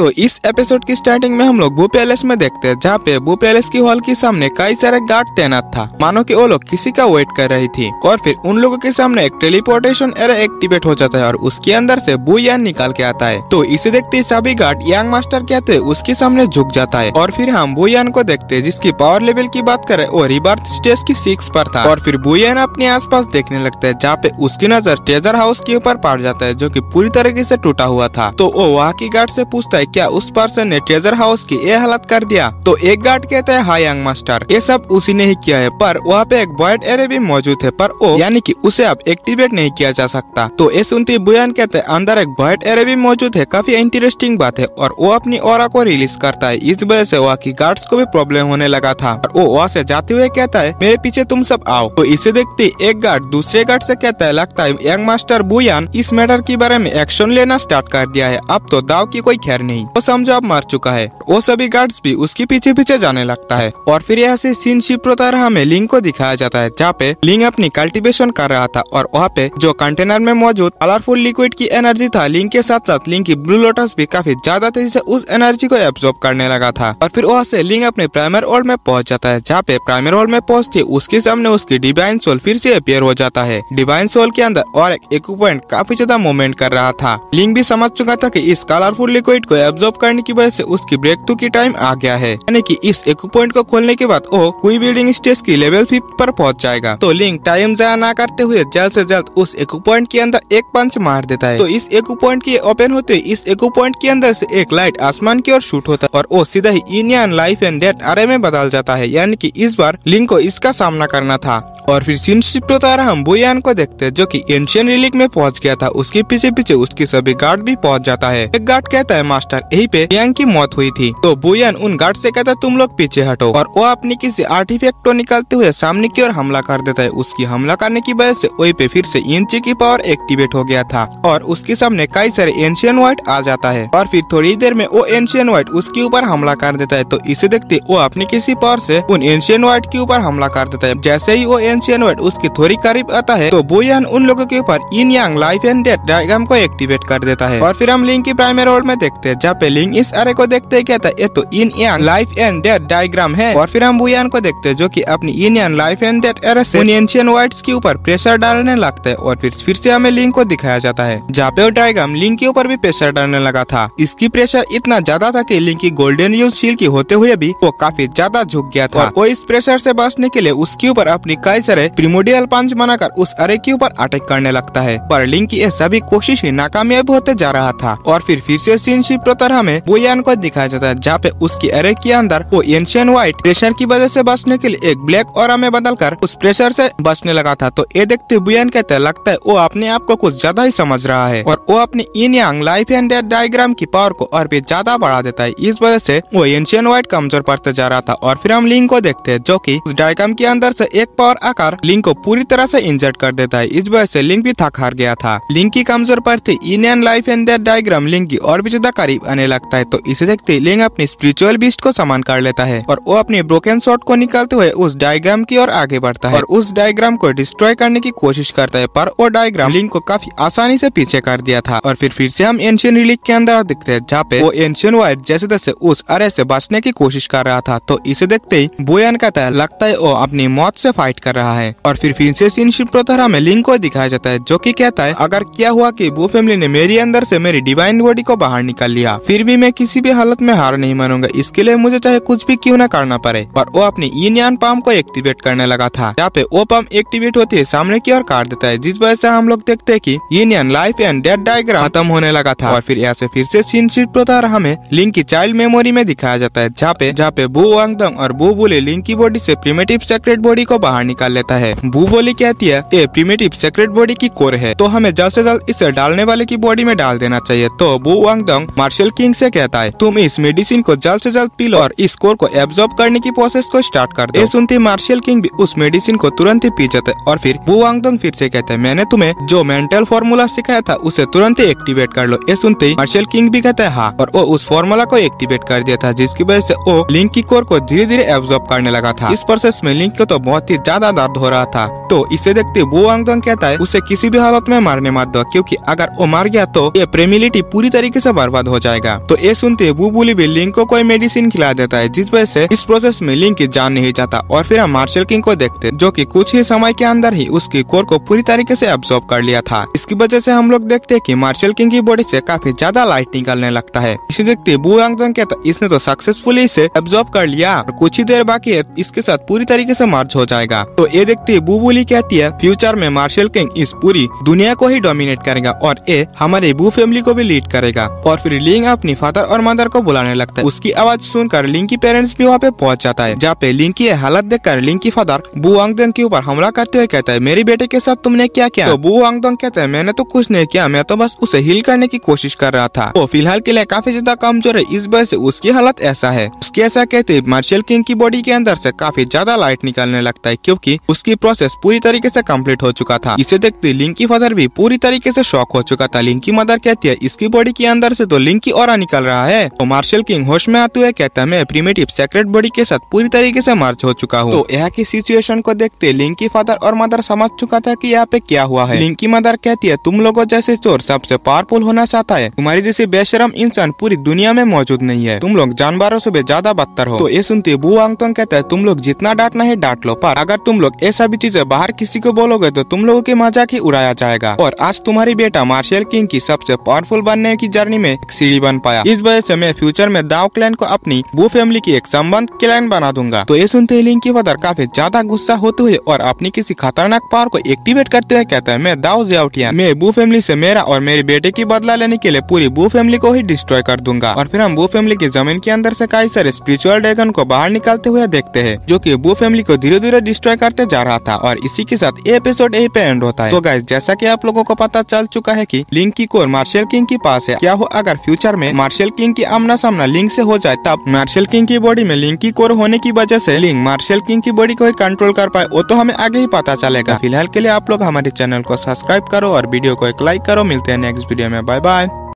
तो इस एपिसोड की स्टार्टिंग में हम लोग बू पैलेस में देखते हैं, जहाँ पे बू पैलेस की हॉल के सामने कई सारे गार्ड तैनात था, मानो कि वो लोग किसी का वेट कर रही थी। और फिर उन लोगों के सामने एक टेलीपोर्टेशन एरा एक्टिवेट हो जाता है और उसके अंदर से बू यान निकाल के आता है। तो इसे देखते ही सभी गार्ड यंग मास्टर कहते हैं उसके सामने झुक जाता है। और फिर हम बू यान को देखते हैं जिसकी पावर लेवल की बात करें वो रिबर्थ स्टेज की 6 पर था। और फिर बू यान अपने आसपास देखने लगता है, जहाँ पे उसकी नजर ट्रेजर हाउस के ऊपर पड़ जाता है जो कि पूरी तरीके से टूटा हुआ था। तो वो वहाँ की गार्ड से पूछता है क्या उस पर्सन ने ट्रेजर हाउस की ये हालत कर दिया। तो एक गार्ड कहता है हाँ यंग मास्टर, ये सब उसी ने ही किया है, पर वहाँ पे एक वॉइड एरे भी मौजूद है, पर वो यानी कि उसे अब एक्टिवेट नहीं किया जा सकता। तो ये सुनते बू यान कहते हैं अंदर एक वॉइड एरे भी मौजूद है, काफी इंटरेस्टिंग बात है। और वो अपनी ऑरा को रिलीज करता है, इस वजह से वहाँ की गार्ड्स को भी प्रॉब्लम होने लगा था। और वो वहाँ से जाते हुए कहता है मेरे पीछे तुम सब आओ। तो इसे देखते एक गार्ड दूसरे गार्ड से कहता है लगता है यंग मास्टर बू यान इस मैटर के बारे में एक्शन लेना स्टार्ट कर दिया है, अब तो दाव की कोई खैर नहीं, वो समझो अब मर चुका है। वो सभी गार्ड्स भी उसके पीछे पीछे जाने लगता है। और फिर यहाँ से सीन शिफ्ट होता रहा, हमें लिंक को दिखाया जाता है जहाँ पे लिंक अपनी कल्टीवेशन कर रहा था। और वहाँ पे जो कंटेनर में मौजूद कलरफुल लिक्विड की एनर्जी था, लिंक के साथ साथ लिंक की ब्लू लोटस भी काफी ज्यादा तेजी से उस एनर्जी को एब्जॉर्ब करने लगा था। और फिर वहाँ से लिंक अपने प्राइमर वर्ल्ड में पहुंच जाता है, जहाँ पे प्राइमर वर्ल्ड में पहुंचते उसके सामने उसकी डिवाइन सोल फिर से अपीयर हो जाता है। डिवाइन सोल के अंदर और एक इक्विपमेंट काफी ज्यादा मूवमेंट कर रहा था। लिंक भी समझ चुका था कि इस कलरफुल लिक्विड को एब्जॉर्ब करने की वजह से उसकी ब्रेक थ्रू की टाइम आ गया है, यानी कि इस इक्विपमेंट को खोलने के बाद वो कोई बिल्डिंग स्टेज की लेवल 5 पर पहुंच जाएगा। तो लिंक टाइम जाया ना करते हुए जल्द से जल्द उस इक्विपमेंट के अंदर एक पंच मार देता है। तो इस इक्विपमेंट की ओपन होते ही इस इक्विपमेंट के अंदर से एक लाइट आसमान की ओर शूट होता है और वो सीधा ही इन लाइफ एंड डेथ अरे में बदल जाता है, यानी कि इस बार लिंक को इसका सामना करना था। और फिर सीन शिफ्ट होता रहा, हम बू यान को देखते हैं जो कि एंशियंट रिलीक में पहुंच गया था। उसके पीछे पीछे उसके सभी गार्ड भी पहुंच जाता है। एक गार्ड कहता है मास्टर यही पे यांग की मौत हुई थी। तो बू यान उन गार्ड से कहता है तुम लोग पीछे हटो। और वो अपनी किसी आर्टिफैक्ट को निकालते हुए सामने की ओर हमला कर देता है। उसकी हमला करने की वजह से वही पे फिर से इंची की पावर एक्टिवेट हो गया था और उसके सामने कई सारे एंशियंट वाइट आ जाता है। और फिर थोड़ी देर में वो एंशियंट वाइट उसके ऊपर हमला कर देता है। तो इसे देखते वो अपनी किसी पावर से उन एंशियंट वाइट के ऊपर हमला कर देता है। जैसे ही वो एंशियंट वाइट उसकी थोड़ी करीब आता है तो बू यान उन लोगों के ऊपर इन यांग लाइफ एंड डेथ डायग्राम को एक्टिवेट कर देता है। और फिर हम लिंक की प्राइमरी वर्ल्ड में देखते हैं, जहाँ पे लिंक इस अरे को देखते हैं कहता है ये तो इन यांग लाइफ एंड डेथ डायग्राम है। और फिर हम बू यान को देखते हैं जो कि अपनी इन यांग लाइफ एंड डेथ एरे से उन एंशियंट वाइट्स के ऊपर प्रेशर डालने लगता है। और फिर से हमें लिंक को दिखाया जाता है जहाँ पे वो डायग्राम लिंक के ऊपर भी प्रेशर डालने लगा था। इसकी प्रेशर इतना ज्यादा था कि लिंक की गोल्डन यूज शील्ड की होते हुए भी वो काफी ज्यादा झुक गया था। और वो इस प्रेशर से बचने के लिए उसके ऊपर अपनी कई सारे प्रिमोडियल पंच बनाकर उस अरे के ऊपर अटैक करने लगता है, पर लिंक की ये सभी कोशिश ही नाकामयाब होते जा रहा था। और फिर से सीन शिफ्ट होता हमें बू यान को दिखाया जाता है, जहाँ पे उसकी अरे के अंदर वो एंशियंट वाइट प्रेशर की वजह से बचने के लिए एक ब्लैक ऑरा में बदलकर उस प्रेशर से बचने लगा था। तो ये देखते बू यान कहते हैं लगता है वो अपने आप को कुछ ज्यादा ही समझ रहा है और वो अपनी इन यांग लाइफ एंड डेथ डायग्राम की पावर को और भी ज्यादा बढ़ा देता है। इस वजह से वो एंशियंट वाइट कमजोर पड़ते जा रहा था। और फिर हम लिंक को देखते हैं जो कि उस डायग्राम के अंदर से एक पावर आकर लिंक को पूरी तरह से इंजर्ड कर देता है। इस वजह से लिंक भी थक हार गया था। लिंक की कमजोर पड़ती in life and death diagram link की और भी ज्यादा करीब आने लगता है। तो इसे देखते लिंक अपनी स्पिरिचुअल बीस्ट को समान कर लेता है और वो अपनी ब्रोकन शॉट को निकालते हुए उस डायग्राम की ओर आगे बढ़ता है और उस डायग्राम को डिस्ट्रॉय करने की कोशिश करता है, पर वो डायग्राम लिंक को काफी आसानी से पीछे कर दिया था। और फिर से हम एंशियंट रिलीक के अंदर दिखते हैं, जहाँ पे वो एंशियंट वाइट जैसे तैसे उस अरे से बचने की कोशिश कर रहा था। तो इसे देखते ही बू यान कहता है लगता है वो अपनी मौत से फाइट कर रहा है। और फिर से सीन शिफ्ट होता है, हमें लिंक को दिखाया जाता है जो कि कहता है अगर क्या हुआ कि बू फैमिली ने मेरी अंदर से मेरी डिवाइन बॉडी को बाहर निकाल लिया, फिर भी मैं किसी भी हालत में हार नहीं मानूंगा, इसके लिए मुझे चाहे कुछ भी क्यों ना करना पड़े। और वो अपनी इन यान पम्प को एक्टिवेट करने लगा था, जहाँ पे वो पम्प एक्टिवेट होती है सामने की ओर काट देता है, जिस वजह से हम लोग देखते हैं कि इन यान लाइफ एंड डेथ डायग्राम खत्म होने लगा था। और फिर यहाँ से फिर से सीन शिफ्ट होता है, हमें लिंक की चाइल्ड मेमोरी में दिखाया जाता है, जहाँ पे बू वांगडंग और बू बुले लिंक की बॉडी से प्रिमिटिव सेक्रेट बॉडी को बाहर निकाल लेता है। बू बोली कहती है ये प्रिमिटिव सेक्रेट बॉडी की कोर है, तो हमें जल्द से जल्द इसे डालने वाले की बॉडी में डाल देना चाहिए। तो बू वांगडंग मार्शल किंग से कहता है तुम इस मेडिसिन को जल्द से जल्द पी लो और इस कोर को एब्जॉर्ब करने की प्रोसेस को स्टार्ट कर दो। ये सुनते मार्शल किंग भी उस मेडिसिन को तुरंत ही पी जाता है। और फिर बू वांगडंग फिर से कहता है मैंने तुम्हें जो मेंटल फॉर्मूला सिखाया था उसे तुरंत ही एक्टिवेट कर लो। ये सुनते ही मार्शल किंग भी कहता है हाँ, और वो उस फॉर्मूला को एक्टिवेट कर दिया था, जिसकी वजह से वो लिंक की कोर को धीरे धीरे एब्जॉर्ब करने लगा था। इस प्रोसेस में लिंक को तो बहुत ही ज्यादा दर्द हो रहा था। तो इसे देखते बू वांगडंग कहता है उसे किसी भी हालत में मारने मत दो, क्योंकि अगर वो मार गया तो ये प्रेमिलिटी पूरी तरीके से बर्बाद हो जाएगा। जाएगा। तो ये सुनते बुलबुली भी लिंक को कोई मेडिसिन खिला देता है, जिस वजह से इस प्रोसेस में लिंक की जान नहीं जाता। और फिर हम मार्शल किंग को देखते जो कि कुछ ही समय के अंदर ही उसकी कोर को पूरी तरीके से एब्जॉर्ब कर लिया था। इसकी वजह से हम लोग देखते हैं कि मार्शल किंग की बॉडी से काफी ज्यादा लाइट निकलने लगता है। इसे देखते बू यांगदोंग कहता इसने तो सक्सेसफुली इसे एब्जॉर्ब कर लिया और कुछ ही देर बाकी है इसके साथ पूरी तरीके से मर्ज हो जाएगा। तो ये देखते बुलबुली कहती है फ्यूचर में मार्शल किंग इस पूरी दुनिया को ही डोमिनेट करेगा और ये हमारे बू फैमिली को भी लीड करेगा। और फिर लिंग अपनी फादर और मदर को बुलाने लगता है। उसकी आवाज सुनकर लिंग की पेरेंट्स भी वहाँ पे पहुंच जाता है, जहाँ पे लिंग की हालत देखकर लिंग की फादर बू यांगदोंग के ऊपर हमला करते हुए कहता है मेरे बेटे के साथ तुमने क्या किया? तो बू यांगदोंग कहता है मैंने तो कुछ नहीं किया, मैं तो बस उसे हील करने की कोशिश कर रहा था। वो फिलहाल के लिए काफी ज्यादा कमजोर है, इस वजह से उसकी हालत ऐसा है। उसके ऐसा कहते मार्शल किंग की बॉडी के अंदर से काफी ज्यादा लाइट निकलने लगता है, क्योंकि उसकी प्रोसेस पूरी तरीके से कंप्लीट हो चुका था। इसे देखते लिंग की फादर भी पूरी तरीके से शॉक हो चुका था। लिंग की मदर कहती है इसकी बॉडी के अंदर से तो लिंग की ऑरा निकल रहा है। तो मार्शल किंग होश में आते हुए कहता है मैं प्रिमिटिव सेक्रेट बॉडी के साथ पूरी तरीके से मर्ज हो चुका हूँ। तो यहाँ की सिचुएशन को देखते लिंग की फादर और मदर समझ चुका था कि यहाँ पे क्या हुआ है। लिंग की मदर कहती है तुम लोगों जैसे चोर सबसे पावरफुल होना चाहता है, तुम्हारी जैसे बेशरम इंसान पूरी दुनिया में मौजूद नहीं है, तुम लोग जानवरों से भी ज्यादा बदतर हो। तो ये सुनते बू यांगदोंग कहता है तुम लोग जितना डांटना है डांट लो, पर अगर तुम लोग ऐसा भी चीजें बाहर किसी को बोलोगे तो तुम लोगों के मजाक ही उड़ाया जाएगा। और आज तुम्हारी बेटा मार्शल किंग की सबसे पावरफुल बनने की जर्नी में एक सीढ़ी बन पाया, इस वजह से मैं फ्यूचर में दाव क्लैन को अपनी बू फैमिली की एक संबंध क्लैन बना दूंगा। तो ये सुनते लिंग की फादर काफी ज्यादा गुस्सा होते हुए और अपनी किसी खतरनाक पावर को एक्टिवेट करते हुए कहता है मैं दाव जियाओटिया मैं बू फैमिली से मेरा और मेरे बेटे की बदला लेने के लिए पूरी बू फैमिली को ही डिस्ट्रॉय कर दूंगा। और फिर हम बू फैमिली की जमीन के अंदर से कई सारे स्पिरिचुअल ड्रैगन को बाहर निकालते हुए देखते हैं, जो कि बू फैमिली को धीरे धीरे डिस्ट्रॉय करते जा रहा था। और इसी के साथ ये एपिसोड यही पे एंड होता है। तो गाइस जैसा कि आप लोगों को पता चल चुका है कि लिंग की कोर मार्शल किंग के पास है, क्या हो अगर फ्यूचर में मार्शल किंग की आमना सामना लिंग से हो जाए, तब मार्शल किंग की बॉडी में लिंग की कोर होने की वजह से लिंग मार्शल किंग की बॉडी को ही कंट्रोल कर पाए, वो तो हमें आगे ही पता चलेगा। फिलहाल के लिए आप लोग हमारे चैनल को सब्सक्राइब करो और वीडियो को एक लाइक करो। मिलते हैं नेक्स्ट वीडियो में, बाय बाय।